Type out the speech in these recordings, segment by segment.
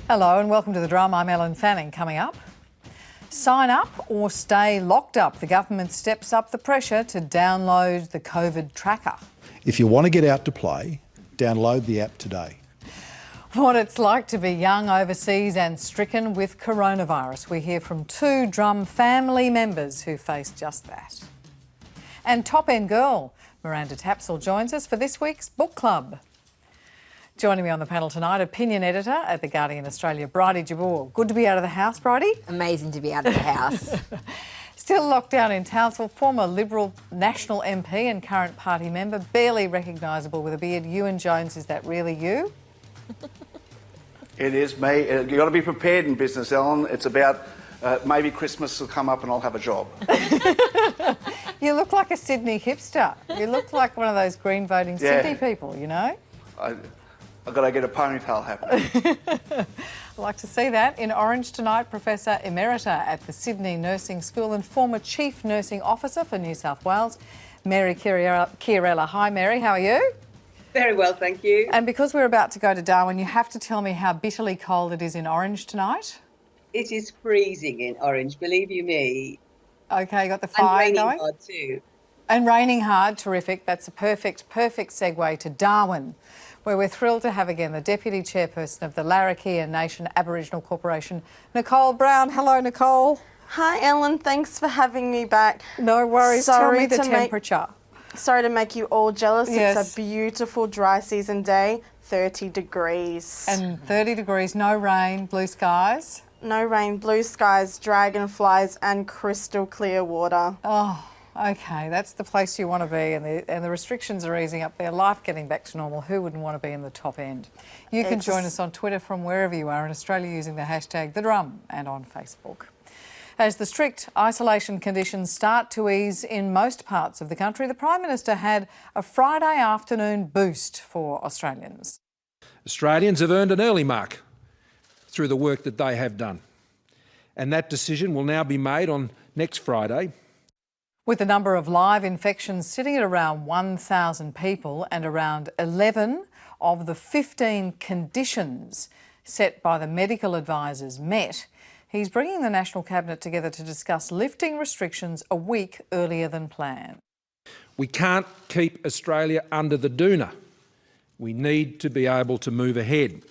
Hello and welcome to The Drum. I'm Ellen Fanning. Coming up, sign up or stay locked up. The government steps up the pressure to download the COVID tracker. If you want to get out to play, download the app today. What it's like to be young overseas and stricken with coronavirus. We hear from two Drum family members who faced just that. And top-end girl Miranda Tapsell joins us for this week's book club. Joining me on the panel tonight, opinion editor at The Guardian Australia, Bridie Jabour. Good to be out of the house, Bridie. Amazing to be out of the house. Still locked down in Townsville, former Liberal National MP and current party member, barely recognisable with a beard. Ewan Jones, is that really you? It is me. You've got to be prepared in business, Ellen. It's about maybe Christmas will come up and I'll have a job. You look like a Sydney hipster. You look like one of those green voting Sydney people, you know? I've got to get a ponytail happening. I'd like to see that. In Orange tonight, Professor Emerita at the Sydney Nursing School and former Chief Nursing Officer for New South Wales, Mary Chiarella. Hi, Mary, how are you? Very well, thank you. And because we're about to go to Darwin, you have to tell me how bitterly cold it is in Orange tonight. It is freezing in Orange, believe you me. OK, you got the fire and going? raining hard too. And raining hard, terrific. That's a perfect segue to Darwin, where we're thrilled to have again the Deputy Chairperson of the Larrakia Nation Aboriginal Corporation, Nicole Brown. Hello, Nicole. Hi, Ellen. Thanks for having me back. No worries. Tell me the temperature. Sorry to make you all jealous. Yes. It's a beautiful dry season day, 30 degrees. And 30 degrees, no rain, blue skies. No rain, blue skies, dragonflies and crystal clear water. Oh, OK, that's the place you want to be, and the restrictions are easing up there, life getting back to normal. Who wouldn't want to be in the top end? You can join us on Twitter from wherever you are in Australia using the hashtag #TheDrum and on Facebook. As the strict isolation conditions start to ease in most parts of the country, the Prime Minister had a Friday afternoon boost for Australians. Australians have earned an early mark through the work that they have done, and that decision will now be made on next Friday. With the number of live infections sitting at around 1,000 people and around 11 of the 15 conditions set by the medical advisors met, he's bringing the National Cabinet together to discuss lifting restrictions a week earlier than planned. We can't keep Australia under the doona. We need to be able to move ahead.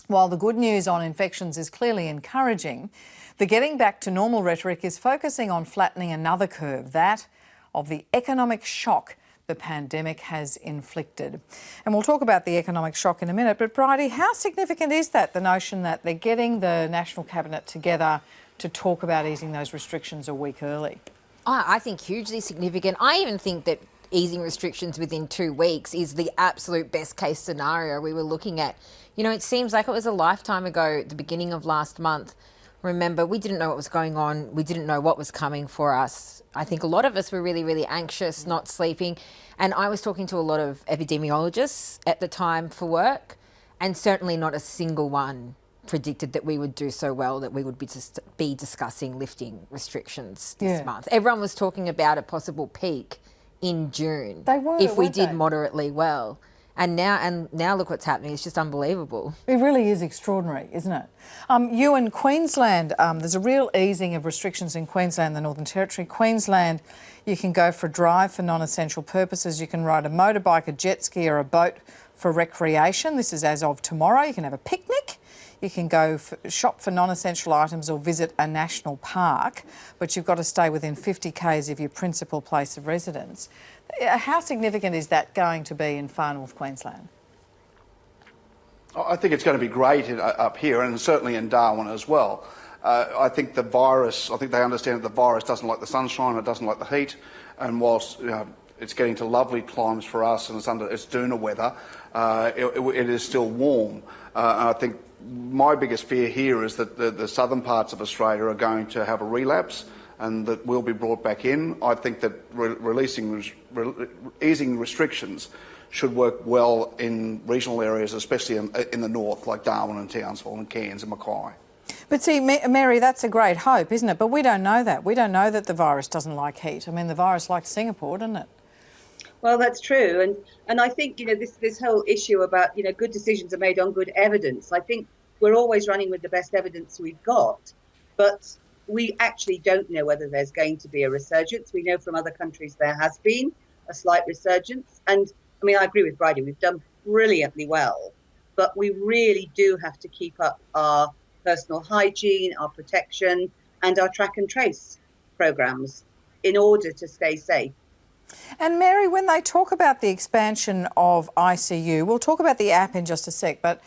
While the good news on infections is clearly encouraging, the getting back to normal rhetoric is focusing on flattening another curve, that of the economic shock the pandemic has inflicted. And we'll talk about the economic shock in a minute, but Bridie, how significant is that, the notion that they're getting the National Cabinet together to talk about easing those restrictions a week early? I think hugely significant. I even think that easing restrictions within 2 weeks is the absolute best case scenario we were looking at. You know, it seems like it was a lifetime ago, at the beginning of last month. Remember, we didn't know what was going on. We didn't know what was coming for us. I think a lot of us were really, really anxious, not sleeping. And I was talking to a lot of epidemiologists at the time for work, and certainly not a single one predicted that we would do so well that we would be discussing lifting restrictions this month. Everyone was talking about a possible peak in June if we did moderately well. And now look what's happening. It's just unbelievable. It really is extraordinary, isn't it? You in Queensland, there's a real easing of restrictions in Queensland, the Northern Territory. Queensland, you can go for a drive for non-essential purposes. You can ride a motorbike, a jet ski or a boat for recreation. This is as of tomorrow. You can have a picnic. You can go shop for non-essential items or visit a national park, but you've got to stay within 50 k's of your principal place of residence. How significant is that going to be in far north Queensland? I think it's going to be great up here and certainly in Darwin as well. I think they understand that the virus doesn't like the sunshine, it doesn't like the heat, and whilst it's getting to lovely climes for us and it's doona weather, it is still warm. And I think my biggest fear here is that the southern parts of Australia are going to have a relapse and that will be brought back in. I think that easing restrictions should work well in regional areas, especially in the north, like Darwin and Townsville and Cairns and Mackay. But see, Mary, that's a great hope, isn't it? But we don't know that. We don't know that the virus doesn't like heat. I mean, the virus likes Singapore, doesn't it? Well, that's true. And I think, this whole issue about, good decisions are made on good evidence. I think we're always running with the best evidence we've got, but we actually don't know whether there's going to be a resurgence. We know from other countries there has been a slight resurgence. And I mean, I agree with Bridie, we've done brilliantly well, but we really do have to keep up our personal hygiene, our protection, and our track and trace programs in order to stay safe. And Mary, when they talk about the expansion of ICU, we'll talk about the app in just a sec, but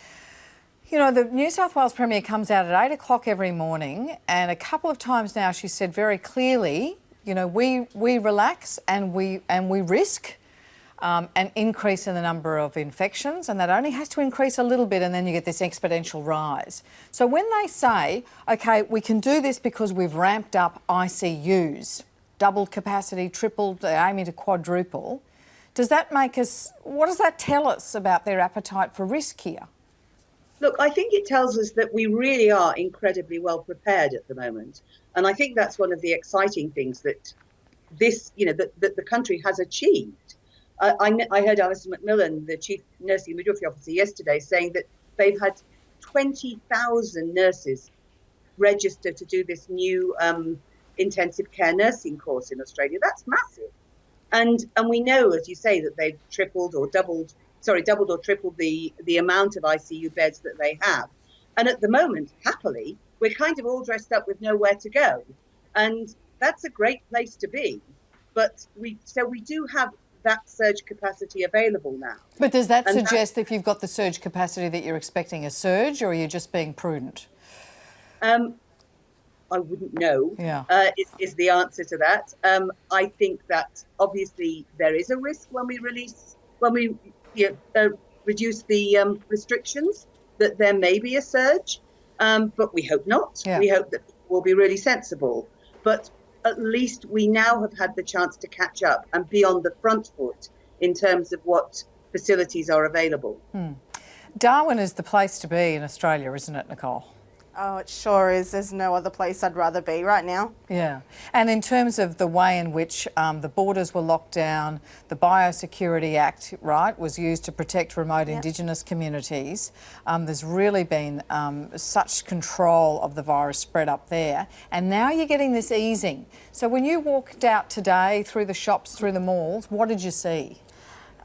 you know, the New South Wales Premier comes out at 8 o'clock every morning, and a couple of times now she said very clearly, you know, we relax and we risk an increase in the number of infections, and that only has to increase a little bit and then you get this exponential rise. So when they say, OK, we can do this because we've ramped up ICUs, doubled capacity, tripled, they're aiming to quadruple, does that make us, what does that tell us about their appetite for risk here? Look, I think it tells us that we really are incredibly well prepared at the moment. And I think that's one of the exciting things that this, you know, that the country has achieved. I heard Alison McMillan, the Chief Nursing and Midwifery Officer, yesterday saying that they've had 20,000 nurses register to do this new intensive care nursing course in Australia. That's massive. And we know, as you say, that they've doubled or tripled the amount of ICU beds that they have. And at the moment, happily, we're kind of all dressed up with nowhere to go. And that's a great place to be. But we do have that surge capacity available now. But does that suggest that if you've got the surge capacity that you're expecting a surge, or are you just being prudent? I wouldn't know, is the answer to that. I think that obviously there is a risk when we reduce the restrictions, that there may be a surge, but we hope not. Yeah. We hope that we'll be really sensible. But at least we now have had the chance to catch up and be on the front foot in terms of what facilities are available. Darwin is the place to be in Australia, isn't it, Nicole? Oh, it sure is. There's no other place I'd rather be right now. Yeah. And in terms of the way in which the borders were locked down, the Biosecurity Act, right, was used to protect remote Indigenous communities. There's really been such control of the virus spread up there. And now you're getting this easing. So when you walked out today through the shops, through the malls, what did you see?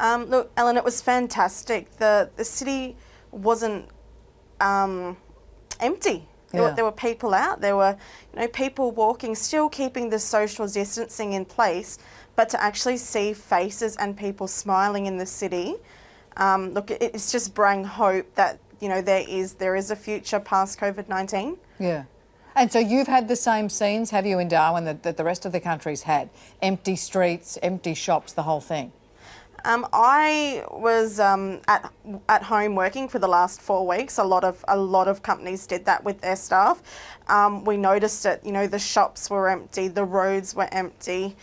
Look, Ellen, it was fantastic. The city wasn't empty. There were people out. There were, people walking, still keeping the social distancing in place, but to actually see faces and people smiling in the city, look, it's just bringing hope that there is a future past COVID-19. Yeah. And so you've had the same scenes, have you, in Darwin that the rest of the country's had? Empty streets, empty shops, the whole thing. I was at home working for the last 4 weeks. A lot of companies did that with their staff. We noticed it. The shops were empty, the roads were empty.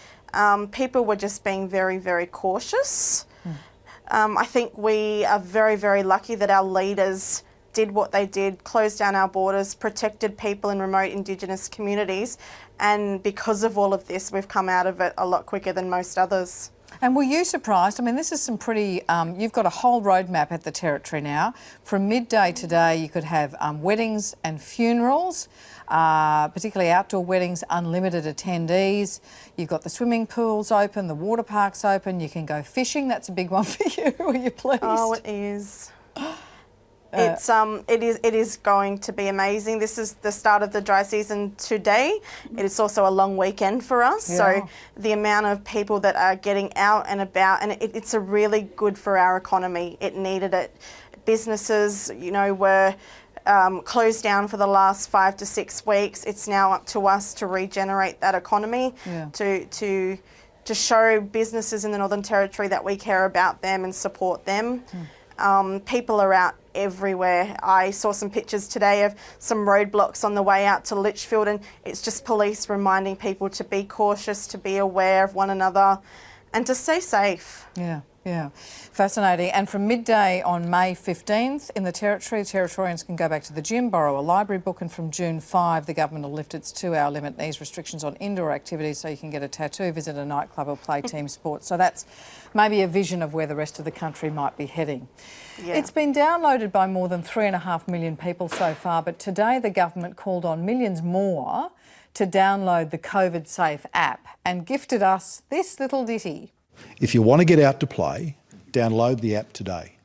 People were just being very, very cautious. I think we are very, very lucky that our leaders did what they did, closed down our borders, protected people in remote Indigenous communities, and because of all of this, we've come out of it a lot quicker than most others. And were you surprised? I mean, this is some pretty, you've got a whole roadmap at the Territory now. From midday today, you could have weddings and funerals, particularly outdoor weddings, unlimited attendees. You've got the swimming pools open, the water parks open. You can go fishing. That's a big one for you. Are you pleased? Oh, it is. It is going to be amazing. This is the start of the dry season today. It is also a long weekend for us. Yeah. So the amount of people that are getting out and about, and it's a really good for our economy. It needed it. Businesses, were closed down for the last 5 to 6 weeks. It's now up to us to regenerate that economy, to show businesses in the Northern Territory that we care about them and support them. People are out everywhere. I saw some pictures today of some roadblocks on the way out to Litchfield, and it's just police reminding people to be cautious, to be aware of one another and to stay safe. Yeah. Yeah, fascinating. And from midday on May 15th in the Territory, Territorians can go back to the gym, borrow a library book, and from June 5 the government will lift its 2-hour limit and ease restrictions on indoor activities so you can get a tattoo, visit a nightclub or play team sports. So that's maybe a vision of where the rest of the country might be heading. Yeah. It's been downloaded by more than 3.5 million people so far, but today the government called on millions more to download the COVID Safe app and gifted us this little ditty. If you want to get out to play, download the app today.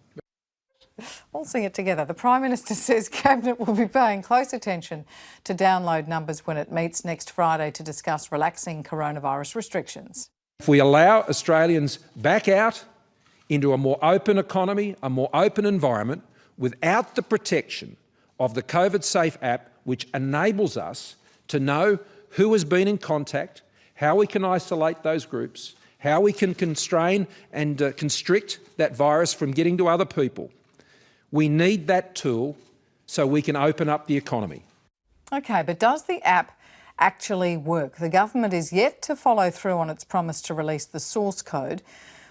We'll sing it together. The Prime Minister says Cabinet will be paying close attention to download numbers when it meets next Friday to discuss relaxing coronavirus restrictions. If we allow Australians back out into a more open economy, a more open environment, without the protection of the COVID Safe app, which enables us to know who has been in contact, how we can isolate those groups, how we can constrain and constrict that virus from getting to other people. We need that tool so we can open up the economy. OK, but does the app actually work? The government is yet to follow through on its promise to release the source code,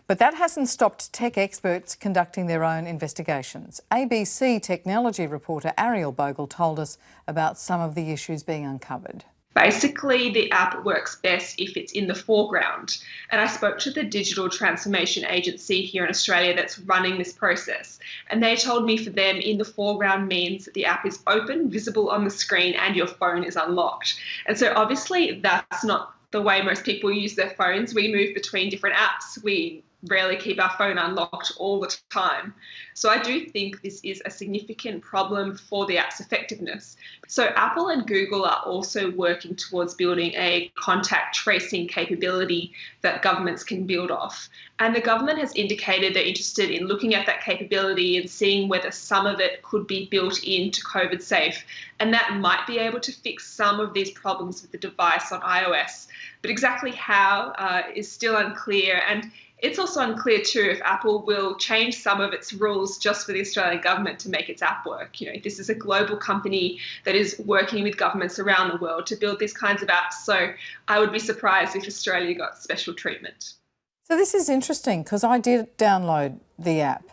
but that hasn't stopped tech experts conducting their own investigations. ABC technology reporter Ariel Bogle told us about some of the issues being uncovered. Basically, the app works best if it's in the foreground. And I spoke to the digital transformation agency here in Australia that's running this process. And they told me for them, in the foreground means that the app is open, visible on the screen, and your phone is unlocked. And so obviously that's not the way most people use their phones. We move between different apps. We rarely keep our phone unlocked all the time. So I do think this is a significant problem for the app's effectiveness. So Apple and Google are also working towards building a contact tracing capability that governments can build off. And the government has indicated they're interested in looking at that capability and seeing whether some of it could be built into COVID Safe. And that might be able to fix some of these problems with the device on iOS. But exactly how is still unclear. And it's also unclear too if Apple will change some of its rules just for the Australian government to make its app work. You know, this is a global company that is working with governments around the world to build these kinds of apps. So I would be surprised if Australia got special treatment. So this is interesting because I did download the app,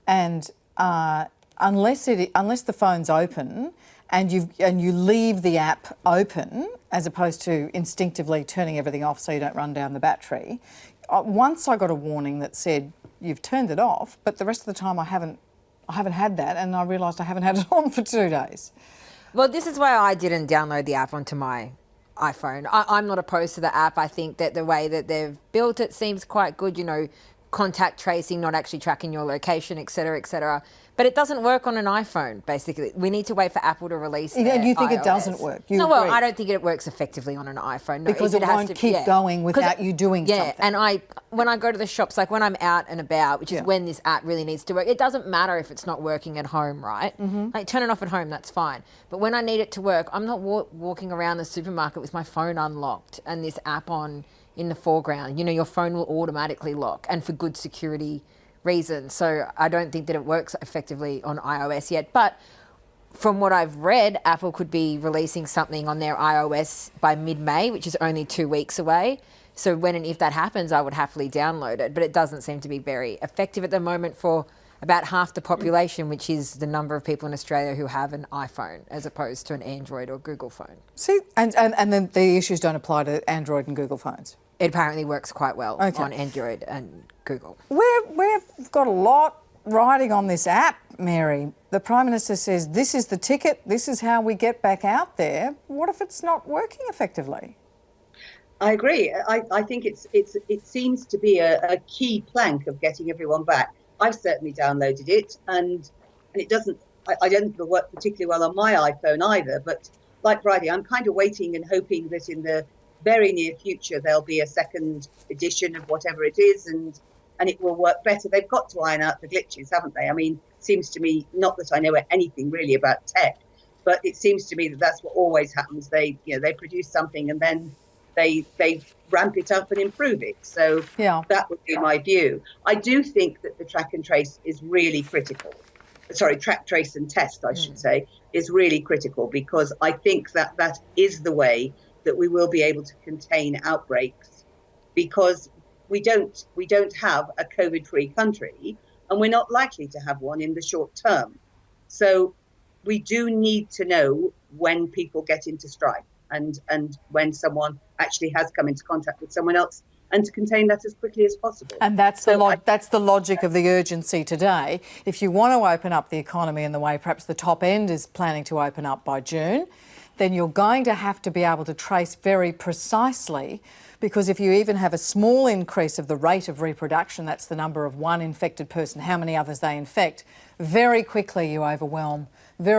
and unless the phone's open and you leave the app open as opposed to instinctively turning everything off so you don't run down the battery. Once I got a warning that said you've turned it off, but the rest of the time I haven't had that, and I realised I haven't had it on for 2 days. Well, this is why I didn't download the app onto my iPhone. I'm not opposed to the app. I think that the way that they've built it seems quite good, you know, contact tracing, not actually tracking your location, et cetera, et cetera. But it doesn't work on an iPhone, basically. We need to wait for Apple to release their And you think iOS. It doesn't work? No, well, I don't think it works effectively on an iPhone. No, because it won't keep going without you doing something. Yeah, and when I go to the shops, like when I'm out and about, which is when this app really needs to work, it doesn't matter if it's not working at home, right? Mm-hmm. Like, turn it off at home, that's fine. But when I need it to work, I'm not walking around the supermarket with my phone unlocked and this app on in the foreground. You know, your phone will automatically lock, and for good security reasons. So I don't think that it works effectively on iOS yet. But from what I've read, Apple could be releasing something on their iOS by mid-May, which is only 2 weeks away. So when and if that happens, I would happily download it. But it doesn't seem to be very effective at the moment for about half the population, which is the number of people in Australia who have an iPhone as opposed to an Android or Google phone. See, and then the issues don't apply to Android and Google phones. It apparently works quite well on Android and Google. We've got a lot riding on this app, Mary. The Prime Minister says this is the ticket, this is how we get back out there. What if it's not working effectively? I agree. I think it seems to be a key plank of getting everyone back. I've certainly downloaded it, and it doesn't. I don't think it'll work particularly well on my iPhone either. But like Bridie, I'm kind of waiting and hoping that in the very near future there'll be a second edition of whatever it is, and it will work better. They've got to iron out the glitches, haven't they? I mean, it seems to me, not that I know anything really about tech, but it seems to me that that's what always happens. They produce something and then they ramp it up and improve it. So that would be my view. I do think that the track and trace is really critical. Sorry, track, trace and test, I should say, is really critical, because I think that is the way that we will be able to contain outbreaks, because we don't have a COVID-free country, and we're not likely to have one in the short term. So we do need to know when people get into strife and when someone actually has come into contact with someone else, and to contain that as quickly as possible. And that's the logic of the urgency today. If you want to open up the economy in the way perhaps the top end is planning to open up by June, then you're going to have to be able to trace very precisely, because if you even have a small increase of the rate of reproduction, that's the number of one infected person, how many others they infect, very quickly you overwhelm the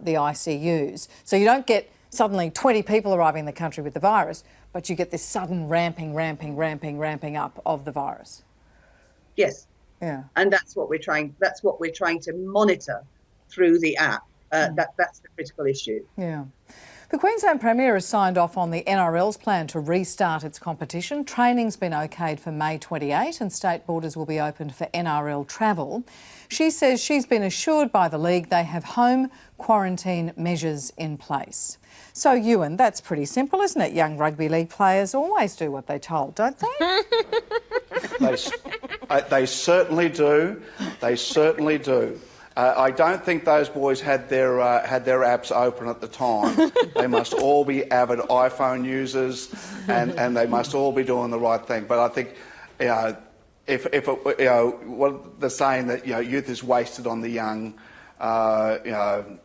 ICUs. So you don't get suddenly 20 people arriving in the country with the virus, but you get this sudden ramping up of the virus. Yes. Yeah. And that's what we're trying to monitor through the app. That's the critical issue. Yeah. The Queensland Premier has signed off on the NRL's plan to restart its competition. Training's been okayed for May 28 and state borders will be opened for NRL travel. She says she's been assured by the league they have home quarantine measures in place. So, Ewan, that's pretty simple, isn't it? Young rugby league players always do what they're told, don't they? They certainly do. They certainly do. I don't think those boys had their apps open at the time. They must all be avid iPhone users, and they must all be doing the right thing. But I think, what they're saying that youth is wasted on the young,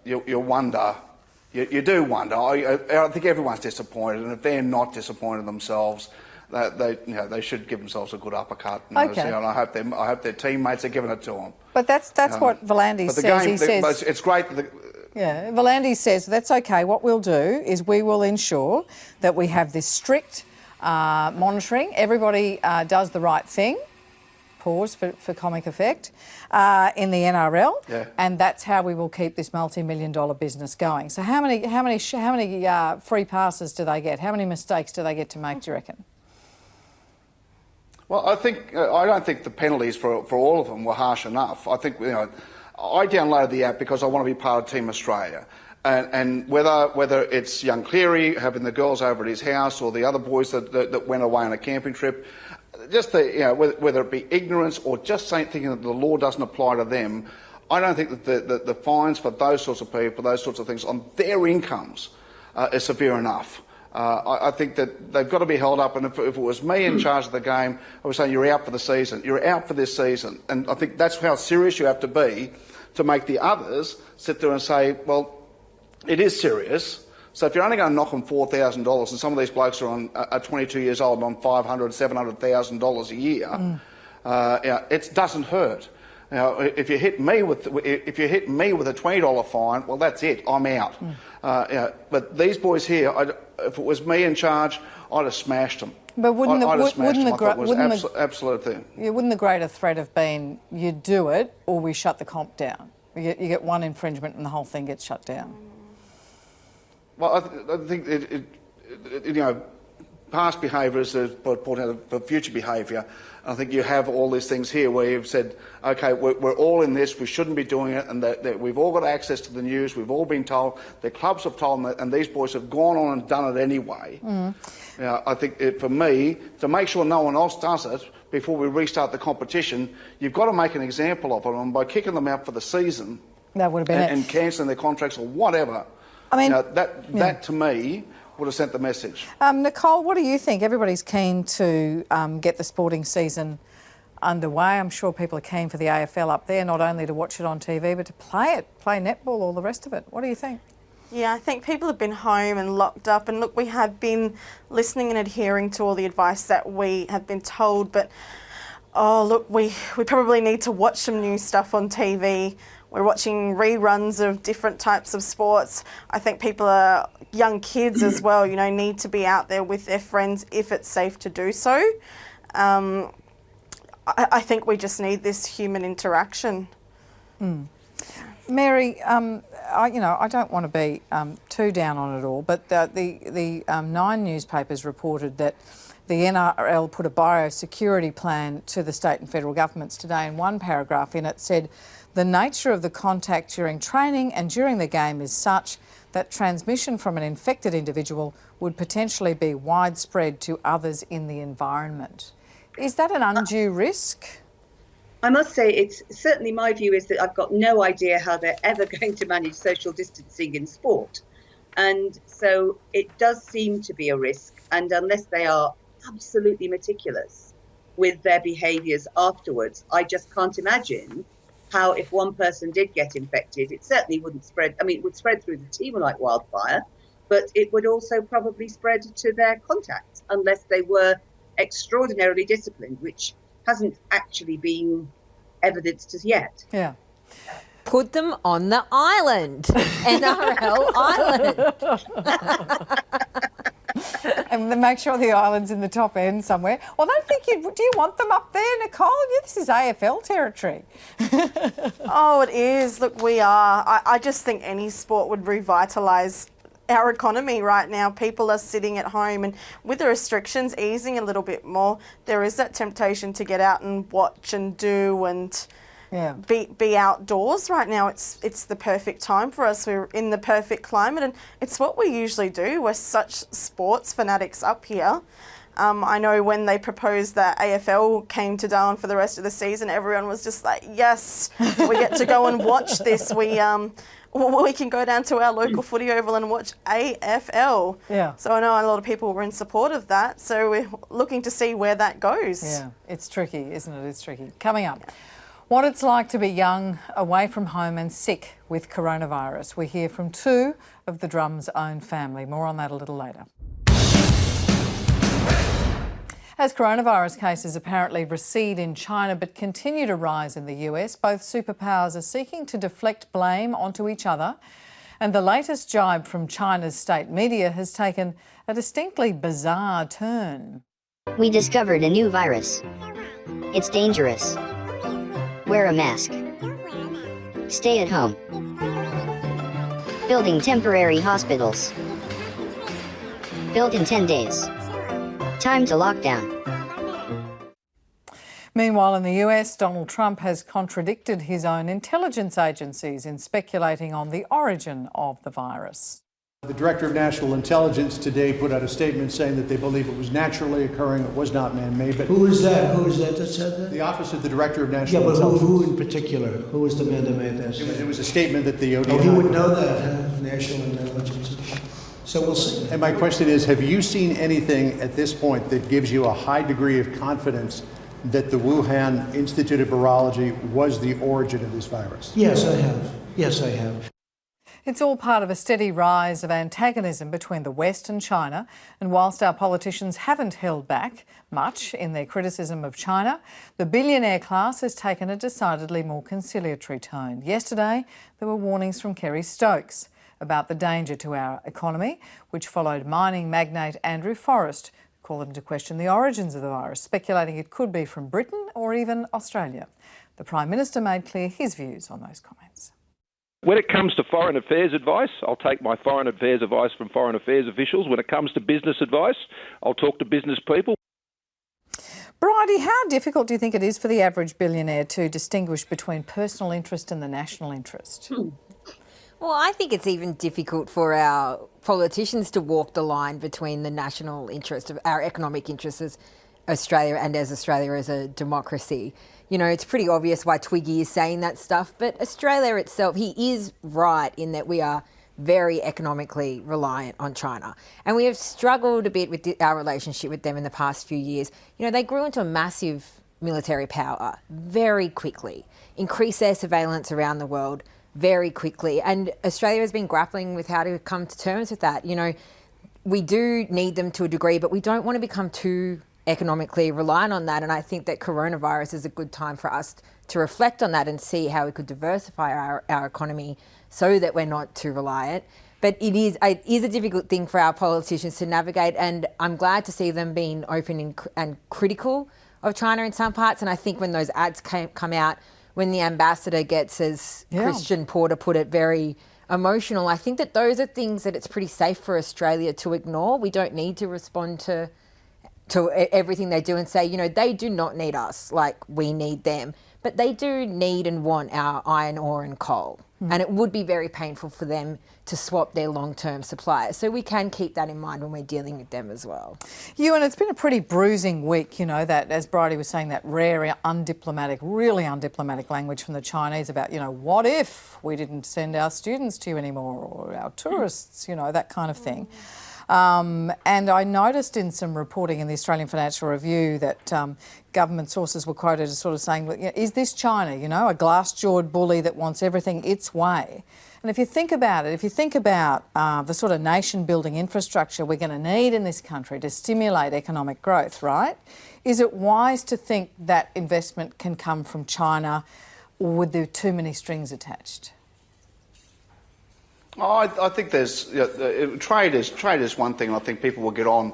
you wonder. You do wonder. I think everyone's disappointed, and if they're not disappointed themselves, they should give themselves a good uppercut. Okay. And I hope their teammates are giving it to them. But that's what Volandis says. He says it's great that Volandis says that's okay. What we'll do is we will ensure that we have this strict monitoring. Everybody does the right thing. Pause for comic effect in the NRL, and that's how we will keep this multi-million-dollar business going. So how many free passes do they get? How many mistakes do they get to make? Do you reckon? Well, I don't think the penalties for all of them were harsh enough. I think I downloaded the app because I want to be part of Team Australia, and whether it's young Cleary having the girls over at his house or the other boys that went away on a camping trip. Just whether it be ignorance or just thinking that the law doesn't apply to them, I don't think that the fines for those sorts of people, those sorts of things on their incomes, is severe enough. I think that they've got to be held up, and if it was me in charge of the game, I was saying you're out for the season. You're out for this season, and I think that's how serious you have to be to make the others sit there and say, well, it is serious. So if you're only going to knock on $4,000, and some of these blokes are 22 years old and on $500,000, $700,000 a year, it doesn't hurt. If you hit me with a $20 fine, well, that's it. I'm out. But these boys here, if it was me in charge, I'd have smashed them. But wouldn't the absolute thing? Yeah, wouldn't the greater threat have been you do it or we shut the comp down? You get one infringement and the whole thing gets shut down. Well, I think past behaviour is important for future behaviour. I think you have all these things here where you've said, OK, we're all in this, we shouldn't be doing it, and that we've all got access to the news, we've all been told, the clubs have told them, and these boys have gone on and done it anyway. I think for me, to make sure no one else does it before we restart the competition, you've got to make an example of them, and by kicking them out for the season that would have been and cancelling their contracts or whatever. I mean, that to me would have sent the message. Nicole, what do you think? Everybody's keen to get the sporting season underway. I'm sure people are keen for the AFL up there, not only to watch it on TV, but to play it, play netball, all the rest of it. What do you think? Yeah, I think people have been home and locked up, and look, we have been listening and adhering to all the advice that we have been told, but we probably need to watch some new stuff on TV. We're watching reruns of different types of sports. I think young kids as well, need to be out there with their friends if it's safe to do so. I think we just need this human interaction. Mary, I don't want to be too down on it all, but the 9 newspapers reported that the NRL put a biosecurity plan to the state and federal governments today, and one paragraph in it said The nature of the contact during training and during the game is such that transmission from an infected individual would potentially be widespread to others in the environment. Is that an undue risk? I must say, it's certainly my view is that I've got no idea how they're ever going to manage social distancing in sport. And so it does seem to be a risk. And unless they are absolutely meticulous with their behaviours afterwards, I just can't imagine how, if one person did get infected, it certainly wouldn't spread. I mean, it would spread through the team like wildfire, but it would also probably spread to their contacts unless they were extraordinarily disciplined, which hasn't actually been evidenced as yet. Yeah. Put them on the island, NRL island. And then make sure the island's in the top end somewhere. Well, I don't think do you want them up there, Nicole? Yeah, this is AFL territory. Oh, it is. Look, we are. I just think any sport would revitalise our economy right now. People are sitting at home, and with the restrictions easing a little bit more, there is that temptation to get out and watch and do and be outdoors. Right now it's the perfect time for us. We're in the perfect climate, and it's what we usually do. We're such sports fanatics up here. I know when they proposed that AFL came to Darwin for the rest of the season, everyone was just like, yes, we get to go and watch this. We can go down to our local footy oval and watch AFL. Yeah. So I know a lot of people were in support of that. So we're looking to see where that goes. Yeah, it's tricky, isn't it? It's tricky. Coming up, what it's like to be young, away from home and sick with coronavirus. We hear from two of the Drum's own family. More on that a little later. As coronavirus cases apparently recede in China but continue to rise in the US, both superpowers are seeking to deflect blame onto each other. And the latest jibe from China's state media has taken a distinctly bizarre turn. We discovered a new virus. It's dangerous. Wear a mask. Stay at home. Building temporary hospitals. Built in 10 days. Time to lock down. Meanwhile, in the US, Donald Trump has contradicted his own intelligence agencies in speculating on the origin of the virus. The Director of National Intelligence today put out a statement saying that they believe it was naturally occurring, it was not man-made. But who is that? Who is that said that? The Office of the Director of National Intelligence. Intelligence. Yeah, but who in particular? Who was the man that made that statement? It was a statement that the ODNI... Oh, he would know that, huh? National Intelligence. So we'll see. And my question is, have you seen anything at this point that gives you a high degree of confidence that the Wuhan Institute of Virology was the origin of this virus? Yes, I have. Yes, I have. It's all part of a steady rise of antagonism between the West and China. And whilst our politicians haven't held back much in their criticism of China, the billionaire class has taken a decidedly more conciliatory tone. Yesterday, there were warnings from Kerry Stokes about the danger to our economy, which followed mining magnate Andrew Forrest, who called into question the origins of the virus, speculating it could be from Britain or even Australia. The Prime Minister made clear his views on those comments. When it comes to foreign affairs advice, I'll take my foreign affairs advice from foreign affairs officials. When it comes to business advice, I'll talk to business people. Bridie, how difficult do you think it is for the average billionaire to distinguish between personal interest and the national interest? Well, I think it's even difficult for our politicians to walk the line between the national interest of our economic interests as Australia and as Australia as a democracy. You know, it's pretty obvious why Twiggy is saying that stuff, but Australia itself, he is right in that we are very economically reliant on China. And we have struggled a bit with our relationship with them in the past few years. You know, they grew into a massive military power very quickly, increased their surveillance around the world very quickly. And Australia has been grappling with how to come to terms with that. You know, we do need them to a degree, but we don't want to become too economically reliant on that. And I think that coronavirus is a good time for us to reflect on that and see how we could diversify our economy so that we're not too reliant. But it is a difficult thing for our politicians to navigate. And I'm glad to see them being open and critical of China in some parts. And I think when those ads come out, when the ambassador gets, as Christian Porter put it, very emotional, I think that those are things that it's pretty safe for Australia to ignore. We don't need to respond to everything they do and say, you know, they do not need us like we need them. but they do need and want our iron ore and coal. And it would be very painful for them to swap their long-term suppliers. So we can keep that in mind when we're dealing with them as well. Ewan, it's been a pretty bruising week, you know, that, as Bridie was saying, that rare, undiplomatic, really undiplomatic language from the Chinese about, you know, what if we didn't send our students to you anymore, or our tourists, you know, that kind of thing. And I noticed in some reporting in the Australian Financial Review that government sources were quoted as sort of saying, well, is this China, you know, a glass-jawed bully that wants everything its way? And if you think about it, if you think about the sort of nation-building infrastructure we're going to need in this country to stimulate economic growth, right, is it wise to think that investment can come from China, or would there too many strings attached? Oh, I think there's trade is one thing. I think people will get on.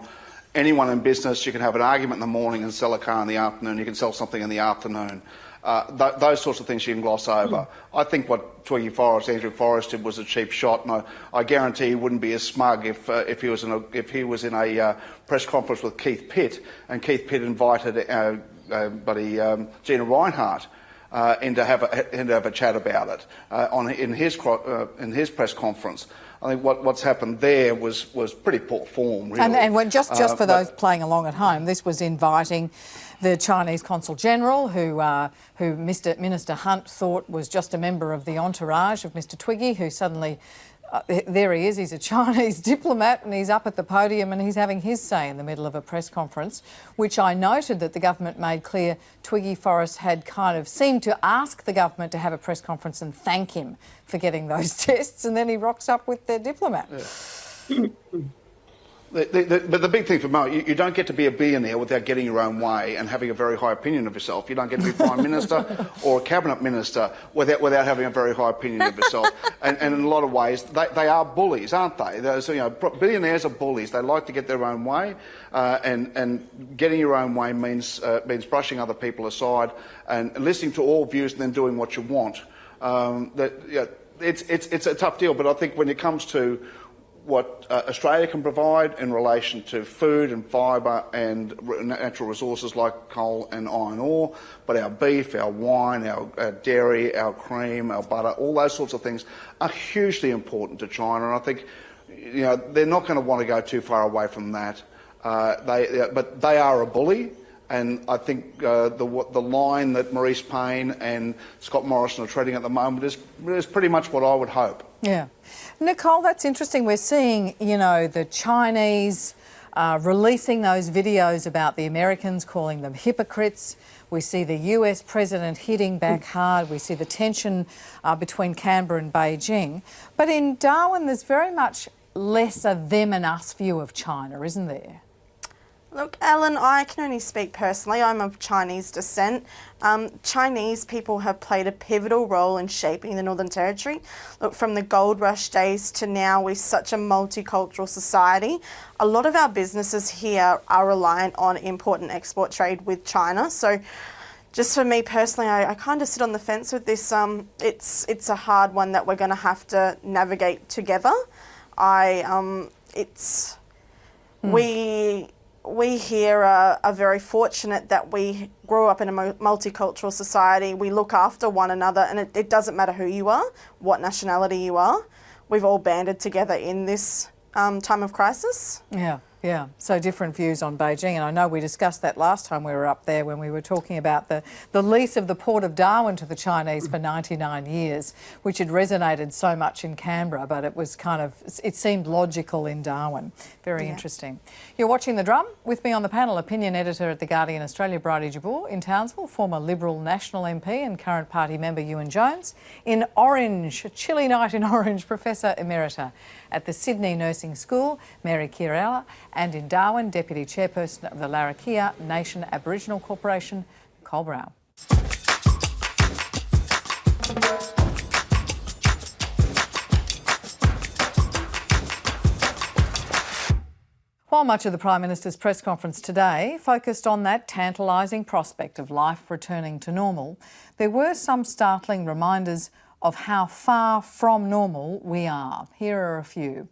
Anyone in business, you can have an argument in the morning and sell a car in the afternoon. You can sell something in the afternoon. Those sorts of things you can gloss over. I think what Andrew Forrest did was a cheap shot, and I guarantee he wouldn't be as smug if he was in a press conference with Keith Pitt, and Keith Pitt invited Gina Rinehart in to have a chat about it in his press conference. I think what's happened there was pretty poor form, really. And just for those playing along at home, this was inviting the Chinese Consul General, who Minister Hunt thought was just a member of the entourage of Mr Twiggy, who suddenly, there he is, he's a Chinese diplomat, and he's up at the podium and he's having his say in the middle of a press conference, which I noted that the government made clear Twiggy Forrest had kind of seemed to ask the government to have a press conference and thank him for getting those tests, and then he rocks up with their diplomat. Yeah. But the big thing for Mo, you don't get to be a billionaire without getting your own way and having a very high opinion of yourself. You don't get to be Prime Minister or a Cabinet Minister without having a very high opinion of yourself. And in a lot of ways, they are bullies, aren't they? So, you know, billionaires are bullies. They like to get their own way, and getting your own way means brushing other people aside and listening to all views and then doing what you want. It's a tough deal, but I think when it comes to what Australia can provide in relation to food and fibre and natural resources like coal and iron ore, but our beef, our wine, our dairy, our cream, our butter, all those sorts of things are hugely important to China, and I think, you know, they're not going to want to go too far away from that. But they are a bully. And I think the line that Maurice Payne and Scott Morrison are treading at the moment is pretty much what I would hope. Yeah. Nicole, that's interesting. We're seeing, you know, the Chinese releasing those videos about the Americans, calling them hypocrites. We see the US president hitting back hard. We see the tension between Canberra and Beijing. But in Darwin, there's very much less a them and us view of China, isn't there? Look, Ellen, I can only speak personally. I'm of Chinese descent. Chinese people have played a pivotal role in shaping the Northern Territory. Look, from the gold rush days to now, we're such a multicultural society. A lot of our businesses here are reliant on import and export trade with China. So just for me personally, I kind of sit on the fence with this. It's a hard one that we're going to have to navigate together. We here are very fortunate that we grew up in a multicultural society. We look after one another, and it doesn't matter who you are, what nationality you are. We've all banded together in this time of crisis. Yeah. Yeah, so different views on Beijing, and I know we discussed that last time we were up there when we were talking about the lease of the Port of Darwin to the Chinese for 99 years, which had resonated so much in Canberra, but it was kind of, it seemed logical in Darwin. Very interesting. You're watching The Drum. With me on the panel, opinion editor at The Guardian Australia, Bridie Jabour. In Townsville, former Liberal National MP and current party member Ewan Jones. In Orange, a chilly night in Orange, Professor Emerita at the Sydney Nursing School, Mary Chiarella, and in Darwin, Deputy Chairperson of the Larrakia Nation Aboriginal Corporation, Nicole Brown. While much of the Prime Minister's press conference today focused on that tantalising prospect of life returning to normal, there were some startling reminders of how far from normal we are. Here are a few.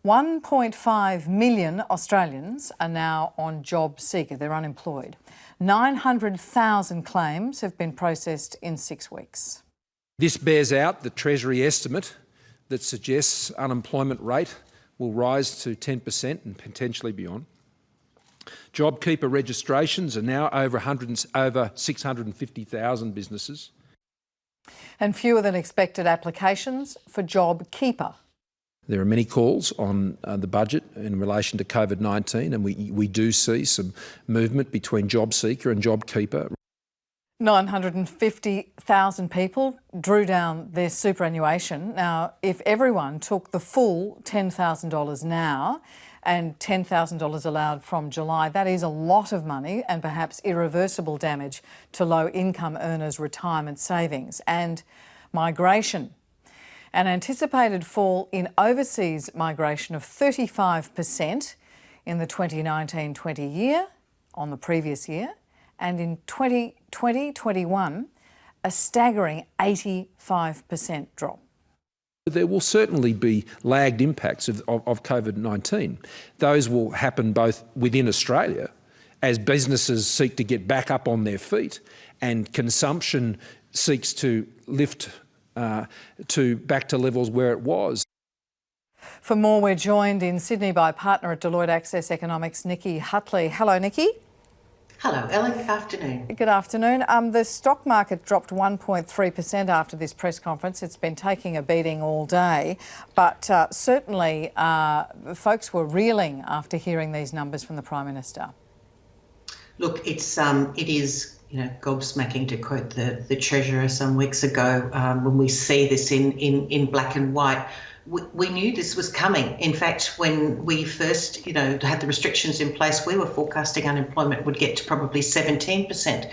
1.5 million Australians are now on job seeker. They're unemployed. 900,000 claims have been processed in 6 weeks. This bears out the Treasury estimate that suggests unemployment rate will rise to 10% and potentially beyond. JobKeeper registrations are now over 650,000 businesses. And fewer than expected applications for JobKeeper. There are many calls on the budget in relation to COVID-19, and we do see some movement between JobSeeker and JobKeeper. 950,000 people drew down their superannuation. Now, if everyone took the full $10,000 now and $10,000 allowed from July, that is a lot of money and perhaps irreversible damage to low-income earners' retirement savings. And migration. An anticipated fall in overseas migration of 35% in the 2019-20 year on the previous year, and in 2020-21, a staggering 85% drop. There will certainly be lagged impacts of COVID-19. Those will happen both within Australia as businesses seek to get back up on their feet and consumption seeks to lift back to levels where it was. For more, we're joined in Sydney by partner at Deloitte Access Economics, Nikki Hutley. Hello, Nikki. Hello, Ellen. Good afternoon. Good afternoon. The stock market dropped 1.3% after this press conference. It's been taking a beating all day, but certainly folks were reeling after hearing these numbers from the Prime Minister. Look, it is gobsmacking, to quote the Treasurer some weeks ago, when we see this in black and white. We knew this was coming. In fact, when we first, had the restrictions in place, we were forecasting unemployment would get to probably 17%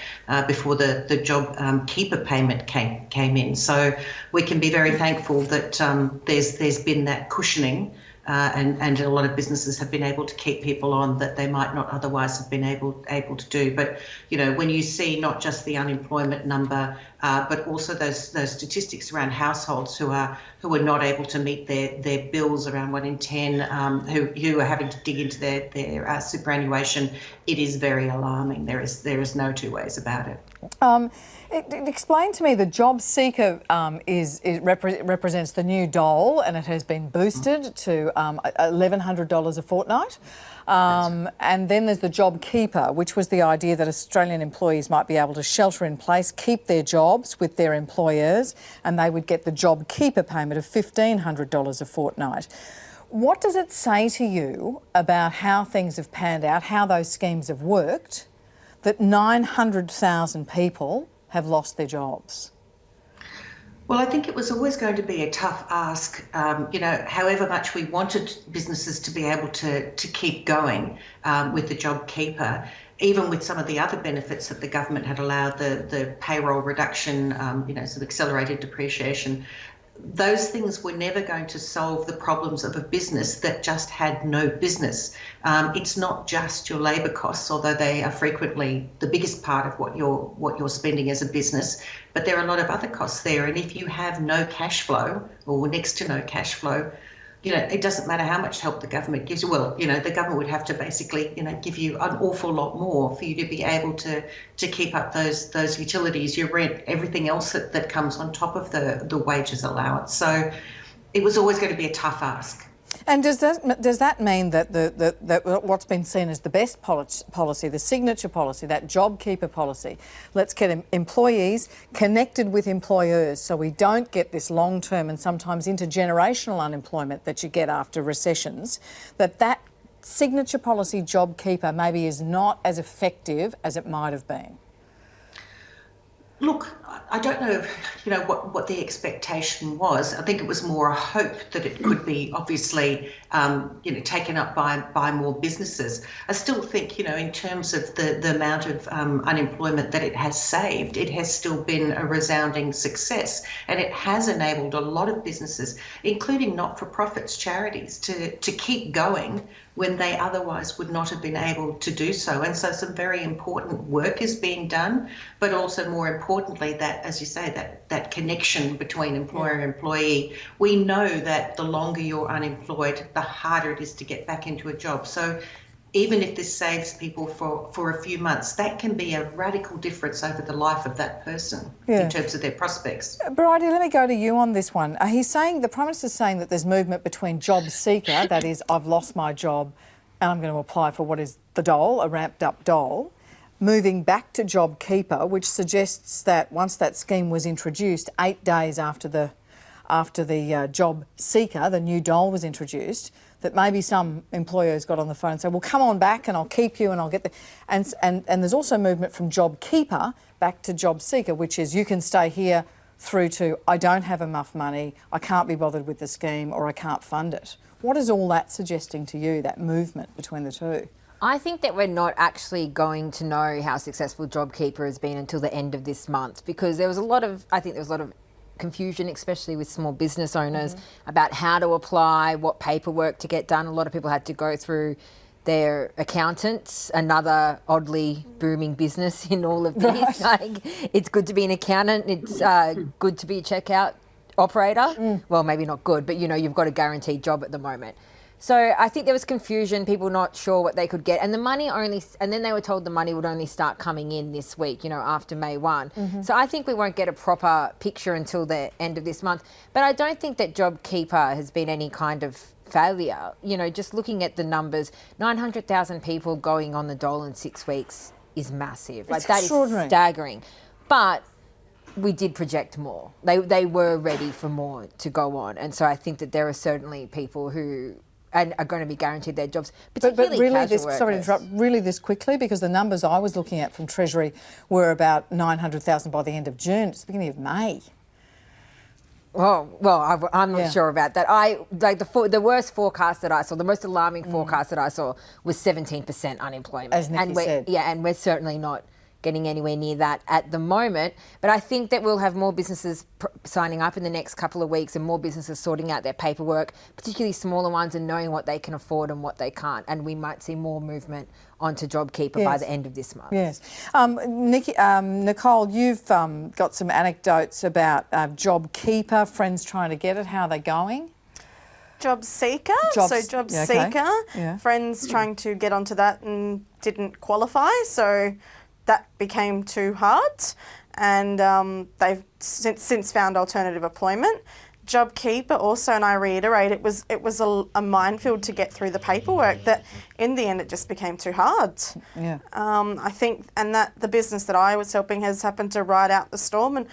before the job keeper payment came in. So we can be very thankful that there's been that cushioning. And a lot of businesses have been able to keep people on that they might not otherwise have been able to do. But when you see not just the unemployment number, but also those statistics around households who are not able to meet their bills, around 1 in 10 who are having to dig into their superannuation, it is very alarming. There is no two ways about it. Explain to me, the job seeker represents the new dole, and it has been boosted to $1,100 a fortnight. And then there's the job keeper, which was the idea that Australian employees might be able to shelter in place, keep their jobs with their employers, and they would get the job keeper payment of $1,500 a fortnight. What does it say to you about how things have panned out, how those schemes have worked, that 900,000 people have lost their jobs? Well, I think it was always going to be a tough ask. However much we wanted businesses to be able to keep going with the JobKeeper, even with some of the other benefits that the government had allowed, the payroll reduction, sort of accelerated depreciation, those things were never going to solve the problems of a business that just had no business. It's not just your labour costs, although they are frequently the biggest part of what you're spending as a business, but there are a lot of other costs there. And if you have no cash flow or next to no cash flow, it doesn't matter how much help the government gives you. Well, the government would have to basically, give you an awful lot more for you to be able to keep up those utilities, your rent, everything else that comes on top of the wages allowance. So it was always going to be a tough ask. And does that mean that that what's been seen as the best policy, the signature policy, that JobKeeper policy, let's get employees connected with employers so we don't get this long-term and sometimes intergenerational unemployment that you get after recessions, that signature policy JobKeeper maybe is not as effective as it might have been? Look, I don't know, what the expectation was. I think it was more a hope that it could be obviously, taken up by more businesses. I still think, in terms of the amount of unemployment that it has saved, it has still been a resounding success, and it has enabled a lot of businesses, including not-for-profits, charities, to keep going when they otherwise would not have been able to do so. And so some very important work is being done, but also more importantly, that, as you say, that connection between employer and employee. We know that the longer you're unemployed, the harder it is to get back into a job. So even if this saves people for a few months, that can be a radical difference over the life of that person in terms of their prospects. Bridie, let me go to you on this one. He's saying, the Prime Minister's saying that there's movement between job seeker, that is, I've lost my job and I'm going to apply for what is the dole, a ramped up dole, moving back to job keeper, which suggests that once that scheme was introduced, 8 days after the job seeker, the new dole was introduced, that maybe some employers got on the phone and said, well, come on back and I'll keep you and I'll get the... And there's also movement from job keeper back to job seeker, which is you can stay here through to I don't have enough money, I can't be bothered with the scheme or I can't fund it. What is all that suggesting to you, that movement between the two? I think that we're not actually going to know how successful JobKeeper has been until the end of this month, because there was a lot of confusion, especially with small business owners, about how to apply, what paperwork to get done. A lot of people had to go through their accountants, another oddly booming business in all of this. Like, it's good to be an accountant, it's good to be a checkout operator. Well, maybe not good, but you've got a guaranteed job at the moment. So I think there was confusion, people not sure what they could get. And then they were told the money would only start coming in this week, after May 1. So I think we won't get a proper picture until the end of this month. But I don't think that JobKeeper has been any kind of failure. Just looking at the numbers, 900,000 people going on the dole in 6 weeks is massive. It's extraordinary. Is staggering. But we did project more. They were ready for more to go on. And so I think that there are certainly people who are going to be guaranteed their jobs, particularly really casual workers. Sorry to interrupt, really this quickly, because the numbers I was looking at from Treasury were about 900,000 by the end of June. It's the beginning of May. Oh, well, I'm not sure about that. The worst forecast that I saw, the most alarming forecast that I saw was 17% unemployment. As Nikki said. Yeah, and we're certainly not getting anywhere near that at the moment. But I think that we'll have more businesses signing up in the next couple of weeks and more businesses sorting out their paperwork, particularly smaller ones, and knowing what they can afford and what they can't. And we might see more movement onto JobKeeper by the end of this month. Yes. Nicole, you've got some anecdotes about JobKeeper, friends trying to get it. How are they going? Job seeker. Friends trying to get onto that and didn't qualify. So that became too hard, and they've since found alternative employment. JobKeeper also, and I reiterate, it was a minefield to get through the paperwork that in the end it just became too hard. Yeah. I think, and that the business that I was helping has happened to ride out the storm, and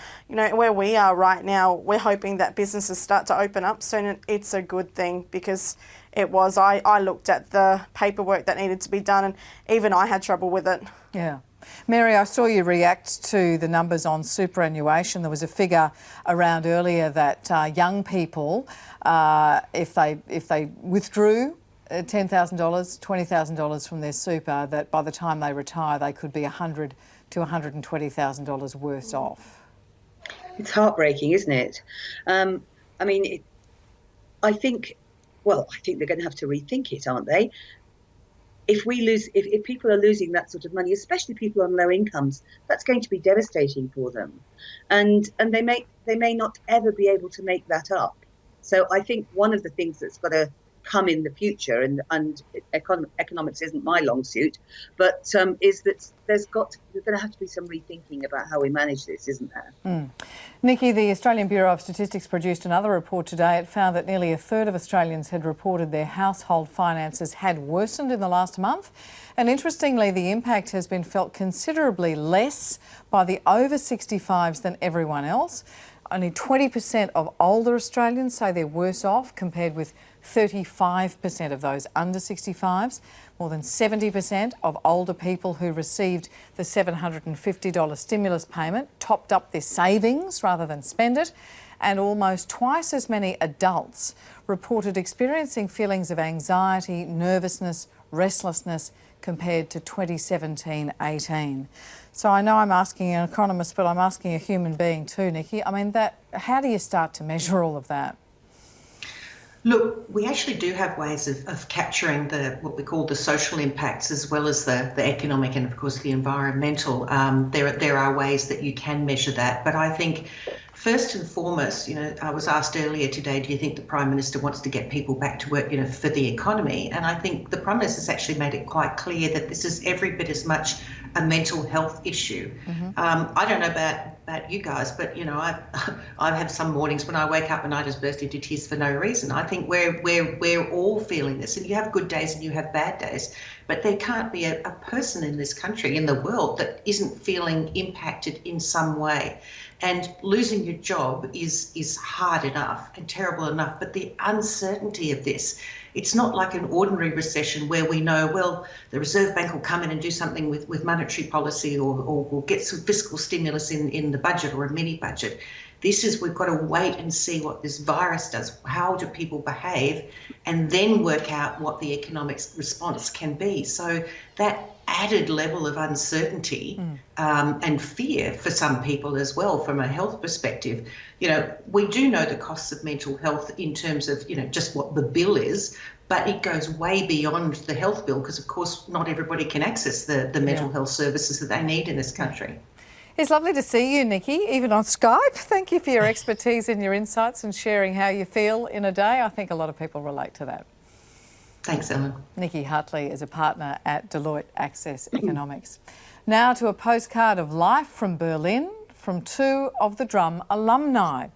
where we are right now, we're hoping that businesses start to open up soon, and it's a good thing, because I looked at the paperwork that needed to be done, and even I had trouble with it. Yeah. Mary, I saw you react to the numbers on superannuation. There was a figure around earlier that young people, if they withdrew $10,000, $20,000 from their super, that by the time they retire, they could be $100,000 to $120,000 worse off. It's heartbreaking, isn't it? I think they're going to have to rethink it, aren't they? If people are losing that sort of money, especially people on low incomes, that's going to be devastating for them, and they may not ever be able to make that up. So I think one of the things that's got to come in the future, and economics isn't my long suit, but is that there's going to have to be some rethinking about how we manage this, isn't there? Nikki, the Australian Bureau of Statistics produced another report today. It found that nearly a third of Australians had reported their household finances had worsened in the last month. And interestingly, the impact has been felt considerably less by the over 65s than everyone else. Only 20% of older Australians say they're worse off, compared with 35% of those under 65s. More than 70% of older people who received the $750 stimulus payment topped up their savings rather than spend it. And almost twice as many adults reported experiencing feelings of anxiety, nervousness, restlessness compared to 2017-18. So I know I'm asking an economist, but I'm asking a human being too, Nikki. How do you start to measure all of that? Look, we actually do have ways of capturing what we call the social impacts, as well as the economic and, of course, the environmental. There are ways that you can measure that. But I think First and foremost, I was asked earlier today, do you think the Prime Minister wants to get people back to work, for the economy? And I think the Prime Minister's actually made it quite clear that this is every bit as much a mental health issue. I don't know about you guys, but I have some mornings when I wake up and I just burst into tears for no reason. I think we're all feeling this, and you have good days and you have bad days, but there can't be a person in this country, in the world, that isn't feeling impacted in some way. And losing your job is hard enough and terrible enough, but the uncertainty of this, it's not like an ordinary recession where we know, well, the Reserve Bank will come in and do something with monetary policy, or we'll get some fiscal stimulus in the budget or a mini budget. This is, we've got to wait and see what this virus does. How do people behave? And then work out what the economic response can be. So that added level of uncertainty and fear for some people as well, from a health perspective. We do know the costs of mental health in terms of, just what the bill is, but it goes way beyond the health bill, because of course not everybody can access the mental health services that they need in this country. It's lovely to see you, Nikki, even on Skype. Thank you for your expertise and your insights and sharing how you feel in a day. I think a lot of people relate to that. Thanks, Ellen. Nikki Hartley is a partner at Deloitte Access Economics. Now to a postcard of life from Berlin from two of the Drum alumni.